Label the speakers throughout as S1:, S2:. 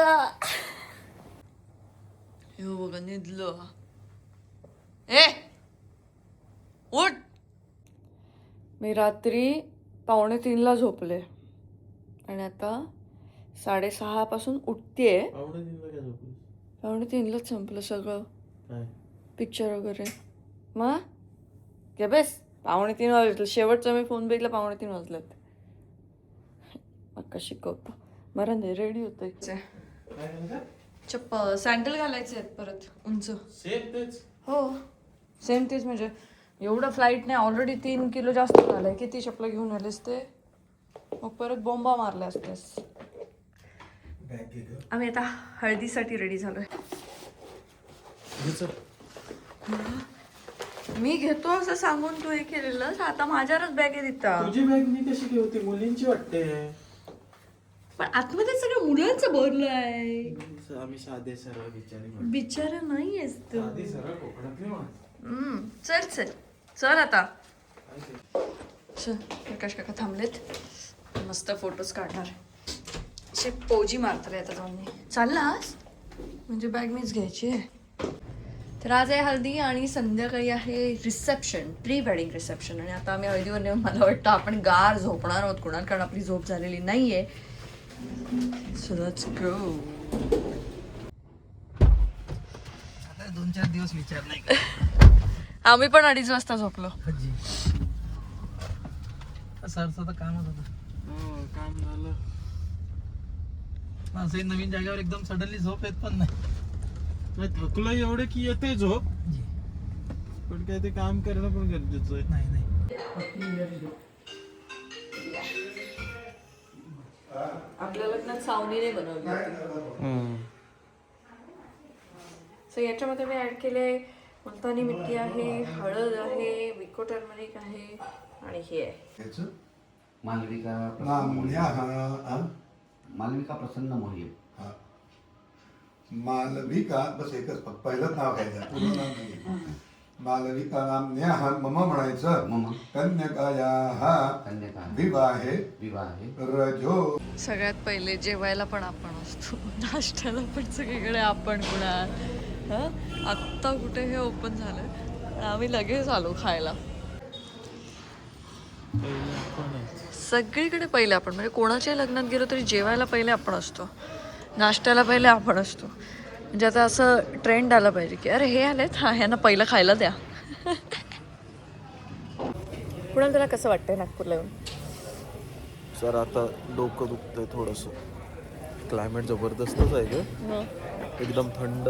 S1: निधलं. हे बघा निधलं. ए उठ. मी रात्री 2:45ला झोपले आणि आता 6:30 पासून उठतेय. 2:45लाच संपलं सगळं, पिक्चर वगैरे. मग घे बेस. 2:45 वाजले. शेवटचा मी फोन बघितला 2:45 वाजलेत. मग शिकवतो. बरं नाही रेडी होतोय. चप्पल सँडल घालायचे आहेत परत उंच. हो सेम तेच. म्हणजे एवढं फ्लाईट नाही, ऑलरेडी 3 किलो जास्त झालंय. किती चप्पल घेऊन आलेस ते? मग परत बॉम्बा मारल्या असतेस. आम्ही आता हळदीसाठी रेडी झालोय. मी घेतो असं सांगून तू हे केलेलं. आता माझ्यावरच बॅग आहे तिथं.
S2: तुझी बॅग मी कशी घेऊती? मुलींची वाटते.
S1: पण आतमध्ये सगळं मुलांचं भरलं आहे.
S2: आम्ही साधे सरळ
S1: बिचारा नाहीयेस तू.
S2: साधी सरळ कोकणातली माणसं.
S1: चल चल चल आता. चल प्रकाश काका थांबलेत. मस्त फोटोज काढणार. असे पोजी मारतले आता जाऊन. चाललास म्हणजे बॅग मीच घ्यायची आहे. तर आज आहे हल्दी आणि संध्याकाळी आहे रिसेप्शन, प्री वेडिंग रिसेप्शन. आणि आता आम्ही हळदीवर नेऊन मला वाटतं आपण गार झोपणार आहोत कुणाल, कारण आपली झोप झालेली नाहीये. So let's go.
S2: आता 2-4 दिवस विचार नाही.
S1: आम्ही पण 2:30 वाजता झोपलो.
S2: सरचं तर कामच होतं. हो काम झालं. असं नवीन जागेवर एकदम सडनली झोप येत पण नाही. थकलो एवढे की येते झोप, पण काय ते काम करणं पण गरजेचं आहे. नाही
S1: आपल्या लग्नात सावनीने बनवली. सो याच्यामध्ये मी ऍड केले मुलतानी मिट्टी आहे, हळद आहे, विको टर्मरिक आहे आणि हे आहे
S3: मालविका प्रसन्न मोहीम.
S4: मालविका बस एकच पहिलंच नाव घ्यायचं, पूर्ण नाव नाही. मालविका नाम्न्याः मम म्हणायचं.
S3: मम
S4: कन्यकायाः विवाहे रजो.
S1: सगळ्यात पहिले जेवायला पण आपण असतो, नाश्त्याला पण सगळीकडे आपण. कुणाल आत्ता कुठे हे ओपन झालं, आम्ही लगेच आलो खायला. सगळीकडे पहिले आपण. म्हणजे कोणाच्याही लग्नात गेलो तरी जेवायला पहिले आपण असतो, नाश्त्याला पहिले आपण असतो. म्हणजे आता असं ट्रेंड आला पाहिजे की अरे हे आलेत, हा ह्यांना पहिलं खायला द्या. कुणाला तुला कसं वाटतंय नागपूरला येऊन?
S2: सर आता डोकं दुखतंय थोडंसं. क्लायमेट जबरदस्तच आहे ग, एकदम थंड.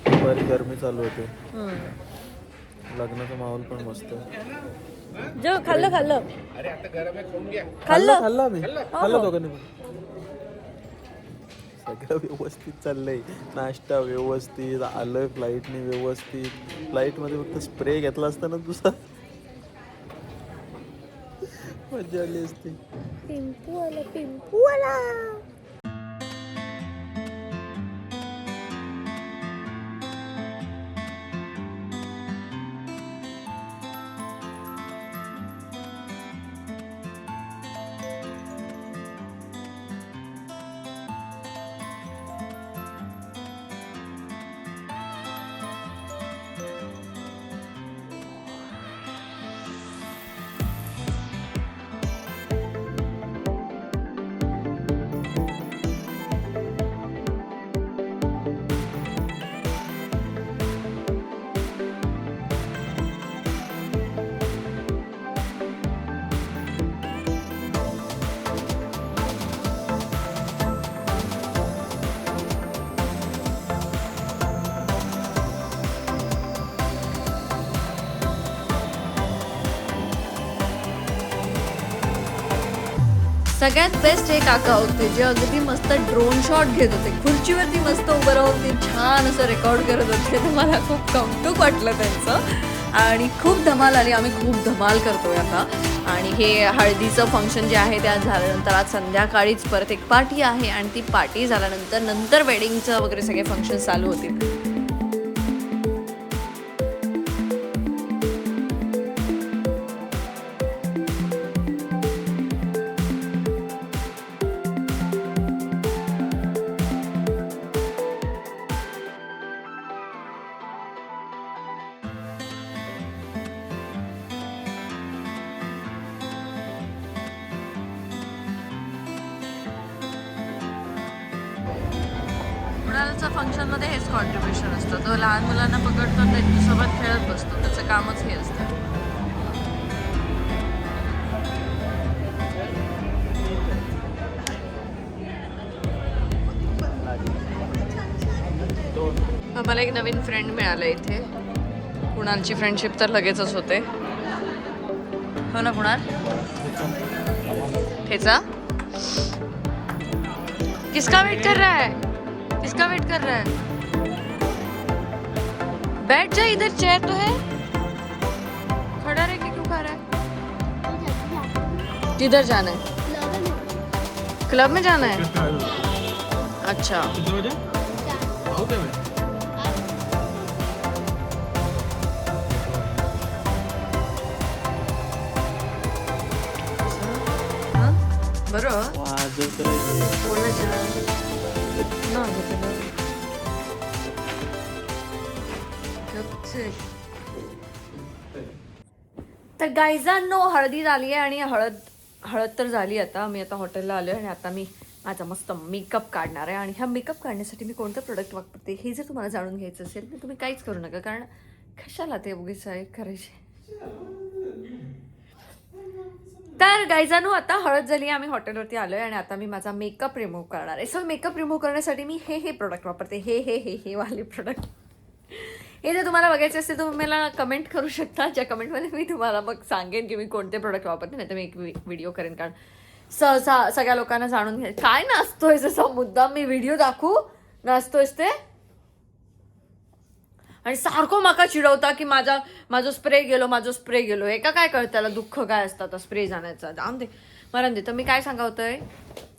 S2: दुपारी गरमी चालू होते. लग्नाचा माहोल पण मस्त आहे.
S1: जो खाल्लं
S2: खाल्ला मी खाल्ला दोघांनी पण. सगळं व्यवस्थित चाललंय. नाश्ता व्यवस्थित आलं, फ्लाईटने व्यवस्थित. फ्लाईटमध्ये फक्त स्प्रे घेतला असता ना तुझा, मजा आली असती.
S1: पिंपू आला. सगळ्यात बेस्ट हे काका होते जे अगदी मस्त ड्रोन शॉट घेत होते. खुर्चीवरती मस्त उभं राहून ते छान असं रेकॉर्ड करत होते. तर मला खूप कौतुक वाटलं त्यांचं आणि खूप धमाल आली. आम्ही खूप धमाल करतोय आता. आणि हे हळदीचं फंक्शन जे आहे ते आज झाल्यानंतर आज संध्याकाळीच परत एक पार्टी आहे आणि ती पार्टी झाल्यानंतर वेडिंगचं वगैरे सगळे फंक्शन चालू होतील. कुणालचं फंक्शनमध्ये हेच कॉन्ट्रीब्युशन असतं. तो लहान मुलांना पकडतो त्यांच्यासोबत खेळत बसतो, त्याचं कामच हे असतं. मला एक नवीन फ्रेंड मिळालं इथे. कुणालची फ्रेंडशिप तर लगेचच होते. हो ना कुणाल? ठेचा किसका वेट कर रहा है? किसका वेट कर रहा है? बैठ जा, इधर चेयर तो है. खड़ा रह के क्यों खा रहा है? किधर जाना है? क्लब में जाना है. अच्छा बरोबर. तर गायजांनो हळदी झाली आहे आणि हळद तर झाली. आता मी आता हॉटेलला आलो आणि आता मी माझा मस्त मेकअप काढणार आहे. आणि ह्या मेकअप काढण्यासाठी मी कोणतं प्रोडक्ट वापरते हे जर तुम्हाला जाणून घ्यायचं असेल तर तुम्ही काहीच करू नका, कारण कशाला ते उगीच आहे करायचे. तर गायजांनो आता हळद झाली, आम्ही हॉटेलवरती आलोय आणि आता मी माझा मेकअप रिमूव्ह करणार आहे. सो मेकअप रिमूव्ह करण्यासाठी मी हे प्रोडक्ट वापरते. हे वाले प्रोडक्ट. हे जर तुम्हाला बघायचे असेल तर मला कमेंट करू शकता. ज्या कमेंटमध्ये मी तुम्हाला मग सांगेन की मी कोणते प्रोडक्ट वापरते, नाही तर मी एक व्हिडिओ करेन, कारण सहसा सगळ्या लोकांना जाणून घ्या. काय नाचतोय जसा मुद्दाम मी व्हिडिओ दाखवू नाचतोयस ते, आणि सारखं माका चिडवता की माझं स्प्रे गेलो. एका काय कळतं त्याला दुःख काय असतं आता स्प्रे जाण्याचं. जाऊन दे मरण दे. तर मी काय सांगतोय,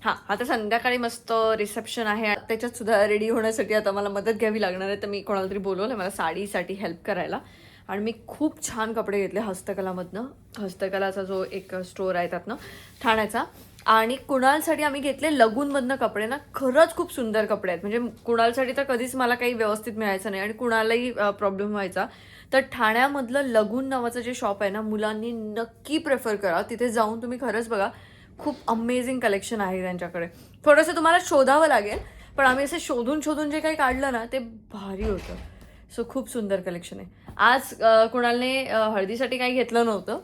S1: हां आता संध्याकाळी मस्त रिसेप्शन आहे, त्याच्यात सुद्धा रेडी होण्यासाठी आता मला मदत घ्यावी लागणार आहे. तर मी कोणाला तरी बोलवलं मला साडीसाठी हेल्प करायला, आणि मी खूप छान कपडे घेतले हस्तकलामधनं. हस्तकलाचा जो एक स्टोअर आहे त्यातनं ठाण्याचा. आणि कुणालसाठी आम्ही घेतले लगूनमधनं कपडे ना, खरंच खूप सुंदर कपडे आहेत. म्हणजे कुणालसाठी तर कधीच मला काही व्यवस्थित मिळायचं नाही आणि कुणालाही प्रॉब्लेम व्हायचा. तर ठाण्यामधलं लगून नावाचं जे शॉप आहे ना, मुलांनी नक्की प्रेफर करा. तिथे जाऊन तुम्ही खरंच बघा, खूप अमेझिंग कलेक्शन आहे त्यांच्याकडे. थोडंसं तुम्हाला शोधावं लागेल, पण आम्ही असं शोधून जे काही काढलं ना ते भारी होतं. सो खूप सुंदर कलेक्शन आहे. आज कुणालने हळदीसाठी काही घेतलं नव्हतं,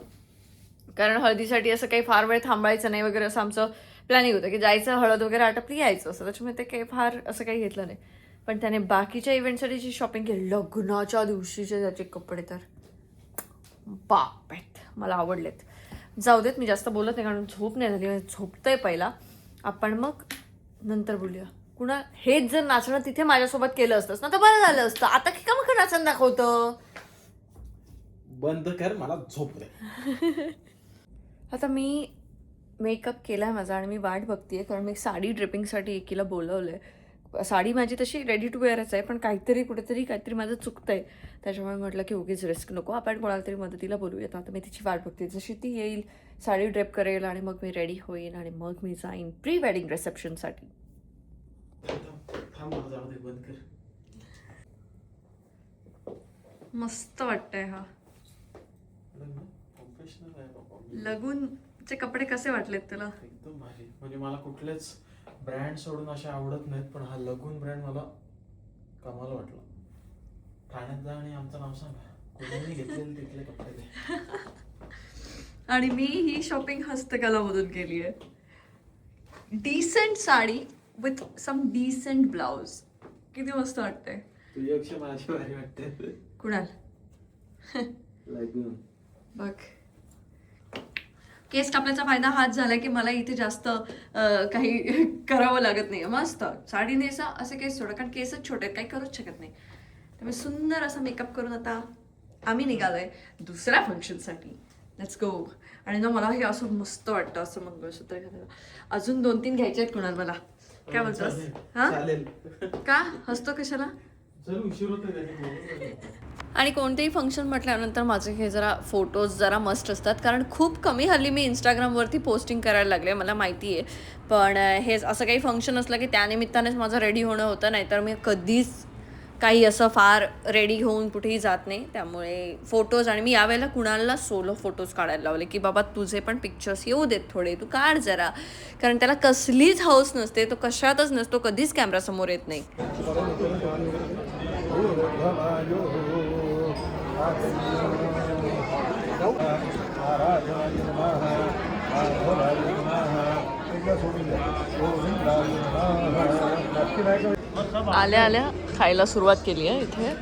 S1: कारण हळदीसाठी असं काही फार वेळ थांबायचं नाही वगैरे असं आमचं प्लॅनिंग होतं की जायचं, हळद वगैरे आटपली यायचं असं. त्याच्यामुळे ते काही फार असं काही घेतलं नाही. पण त्याने बाकीच्या इव्हेंटसाठी जी शॉपिंग केली, लग्नाच्या दिवशीचे त्याचे कपडे तर बाप आहेत, मला आवडलेत. जाऊ देत, मी जास्त बोलत नाही कारण झोप नाही झाली. झोपतंय पहिला, आपण मग नंतर बोलूया. कुणा हेच जर नाचणं तिथे माझ्यासोबत केलं असतंस ना तर बरं झालं असतं. आता की का मग नाचण दाखवतं?
S2: बंद कर, मला झोप दे.
S1: आता मी मेकअप केला आहे माझा आणि मी वाट बघते, कारण मी साडी ड्रेपिंगसाठी एकीला बोलवलं आहे. साडी माझी तशी रेडी टू वेअरच आहे, पण काहीतरी माझं चुकतंय. त्याच्यामुळे म्हटलं की उगीच रिस्क नको, आपण कोणाला तरी मदतीला बोलूयात. आता मी तिची वाट बघते, जशी ती येईल साडी ड्रेप करेल आणि मग मी रेडी होईन आणि मग मी जाईन प्री वेडिंग रिसेप्शनसाठी. मस्त वाटतंय. हा लगूनचे कपडे कसे वाटलेत तुला?
S2: एकदम भारी. म्हणजे मला कुठलेच ब्रँड सोडून असे आवडत नाहीत, पण हा लगून ब्रँड मला कमाल वाटला. ठाण्यात जा आणि आमचं नाव सांगा, कोणी घेतलेले तिथले कपडे दे.
S1: आणि मी ही शॉपिंग हस्तकलामधून केली आहे. Decent sari with some decent blouse. किती मस्त वाटतंय.
S2: तुझ्यापेक्षा माझी भारी वाटते.
S1: कुणाल
S2: लगून
S1: बघ, केस कापल्याचा फायदा हाच झाला की मला इथे जास्त काही करावं लागत नाही. मस्त साडी नेसा, असे केस सोडा, कारण केसच छोटे आहेत, काही करूच शकत नाही. त्यामुळे सुंदर असा मेकअप करून आता आम्ही निघालोय दुसऱ्या फंक्शनसाठी. Let's go. आणि ना मला हे असं मस्त वाटतं असं मंगळसूत्र घालायला. अजून 2-3 घ्यायचे आहेत कुणाल मला. काय बोलतोस? हा का हसतो कशाला? आणि कोणतेही फंक्शन म्हटल्यानंतर माझे हे जरा फोटोज जरा मस्ट असतात, कारण खूप कमी हल्ली मी इंस्टाग्रामवरती पोस्टिंग करायला लागले, मला माहिती आहे. पण हे असं काही फंक्शन असलं की त्यानिमित्तानेच माझं रेडी होणं होतं, नाहीतर मी काही असं फार रेडी होऊन कुठेही जात नाही, त्यामुळे फोटोज. आणि मी यावेळेला कुणालला सोलो फोटोज काढायला लावले की बाबा तुझे पण पिक्चर्स येऊ देत थोडे, तू काढ जरा, कारण त्याला कसलीच हौस नसते, तो कशातच नसतो, कधीच कॅमेरासमोर येत नाही. आल्या आल्या खायला सुरुवात केली आहे इथे.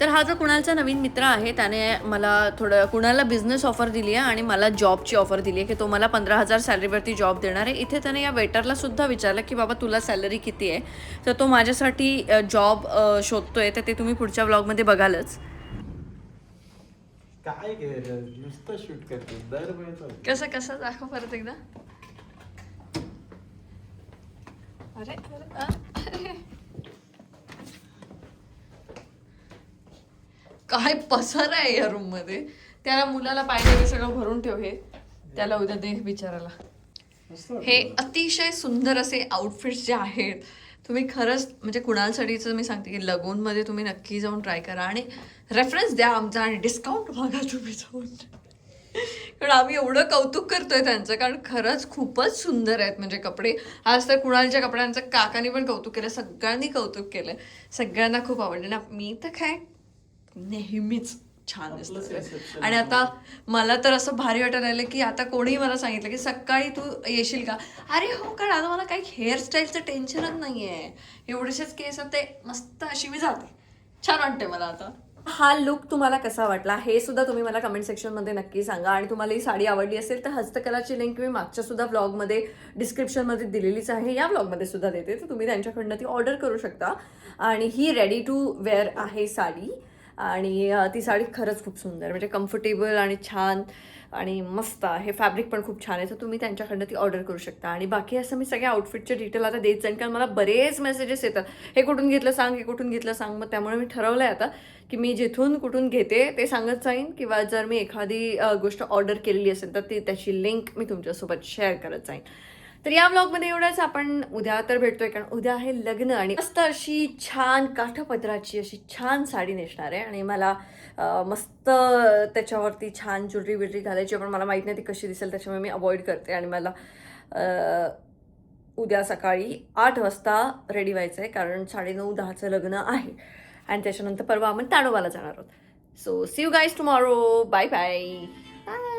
S1: तर हा जो कुणालचा नवीन मित्र आहे त्याने मला थोडं कुणाला बिझनेस ऑफर दिली आहे आणि मला जॉबची ऑफर दिली आहे की तो मला 15,000 सॅलरीवरती जॉब देणार आहे. इथे त्याने या वेटरला सुद्धा विचारलं की बाबा तुला सॅलरी किती आहे, तर तो माझ्यासाठी जॉब शोधतोय, तर ते तुम्ही पुढच्या व्लॉगमध्ये बघालच.
S2: काय नुसतं शूट करते दरवेळेस.
S1: कसं कसं दाखव परत एकदा. अरे अरे काय पसार आहे या रूम मध्ये. त्याला मुलाला पाहिजे ते सगळं भरून ठेव, हे त्याला उद्या दे बिचाराला. हे अतिशय सुंदर असे आउटफिट्स जे आहेत, तुम्ही खरंच म्हणजे कुणालसाठीच मी सांगते की लगोनमध्ये तुम्ही नक्की जाऊन ट्राय करा आणि रेफरन्स द्या आमचा आणि डिस्काउंट मागा तुम्ही जाऊन. कारण आम्ही एवढं कौतुक करतोय त्यांचं, कारण खरंच खूपच सुंदर आहेत म्हणजे कपडे. आज तर कुणालच्या कपड्यांचं काकानी पण कौतुक केलं, सगळ्यांनी कौतुक केलंय, सगळ्यांना खूप आवडले ना. मी तर काय नेहमीच छान
S2: आपलंच
S1: दिसतं
S2: exception
S1: आणि आता मला तर असं भारी वाटायला लागलं की आता कोणीही मला सांगितलं की सकाळी तू येशील का, अरे हो, कारण आता मला काही हेअरस्टाईलचं टेन्शनच नाहीये, एवढेसेच केस ते मस्त अशी मी जाते, छान वाटते मला आता. हा लुक तुम्हाला कसा वाटला हे सुद्धा तुम्ही मला कमेंट सेक्शनमध्ये नक्की सांगा. आणि तुम्हाला ही साडी आवडली असेल तर हस्तकलाची लिंक मी मागच्या सुद्धा व्लॉगमध्ये डिस्क्रिप्शनमध्ये दिलेलीच आहे, या व्लॉगमध्ये सुद्धा देते, तर तुम्ही त्यांच्याकडनं ती ऑर्डर करू शकता. आणि ही रेडी टू वेअर आहे साडी आणि ती साडी खरंच खूप सुंदर, म्हणजे कम्फर्टेबल आणि छान आणि मस्त आहे. फॅब्रिक पण खूप छान आहे, तर तुम्ही त्यांच्याकडनं ती ऑर्डर करू शकता. आणि बाकी असं मी सगळ्या आउटफिटचे डिटेल आता देत जाईन, कारण मला बरेच मेसेजेस येतात, हे कुठून घेतलं सांग, हे कुठून घेतलं सांग. मग त्यामुळे मी ठरवलं आहे आता की मी जिथून कुठून घेते ते सांगत जाईन, किंवा जर मी एखादी गोष्ट ऑर्डर केलेली असेल तर ती त्याची लिंक मी तुमच्यासोबत शेअर करत जाईन. तर या व्लॉगमध्ये एवढंच. आपण उद्या तर भेटतोय, कारण उद्या आहे लग्न आणि मस्त अशी छान काठापदराची अशी छान साडी नेसणार आहे. आणि मला मस्त त्याच्यावरती छान ज्वेलरी विलरी घालायची, पण मला माहीत नाही ती कशी दिसेल, त्याच्यामुळे मी अवॉइड करते. आणि मला उद्या सकाळी 8 वाजता रेडी व्हायचं आहे, कारण 9:30-10चं लग्न आहे. आणि त्याच्यानंतर परवा आपण ताडोबाला जाणार आहोत. So see you guys tomorrow. Bye bye. Bye.